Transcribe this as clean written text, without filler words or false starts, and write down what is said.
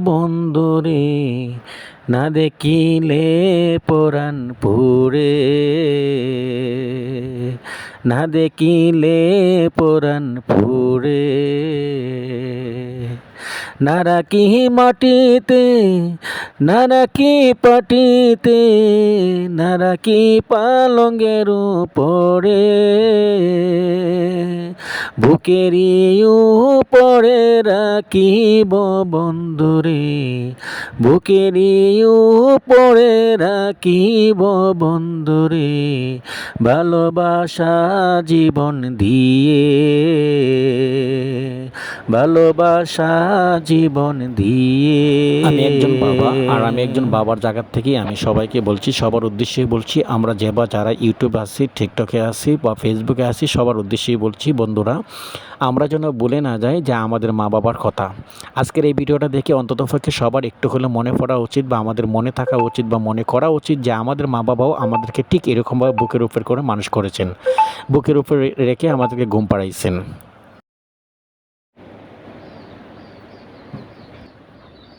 বন্ধুরে না দেখিলে পরাণ পুরে, না দেখিলে পরাণ পুরে। না রাখি মাটিতে, না রাখি পাটিতে, না রাখি পালঙ্গের উপরে, বুকেরই উপরে রাখিব বন্ধুরে, বুকেরই উপরে রাখিব বন্ধুরে, ভালোবাসা জীবন দিয়ে, ভালোবাসা জীবন দিয়ে। আমি একজন বাবা, আর আমি একজন বাবার জায়গা থেকে আমি সবাইকে বলছি, সবার উদ্দেশ্যেই বলছি, আমরা যারা ইউটিউবে আছি, টিকটকে আছি বা ফেসবুকে আছি, সবার উদ্দেশ্যেই বলছি বন্ধুরা, আমরা যেন ভুলে না যাই যে আমাদের মা বাবার কথা। আজকের এই ভিডিওটা দেখে অন্ততপক্ষে সবার একটু হলে মনে পড়া উচিত, বা আমাদের মনে থাকা উচিত, বা মনে করা উচিত যে আমাদের মা বাবাও আমাদেরকে ঠিক এরকমভাবে বুকের উপর করে মানুষ করেছেন, বুকের উপর রেখে আমাদেরকে ঘুম পাড়াইছেন।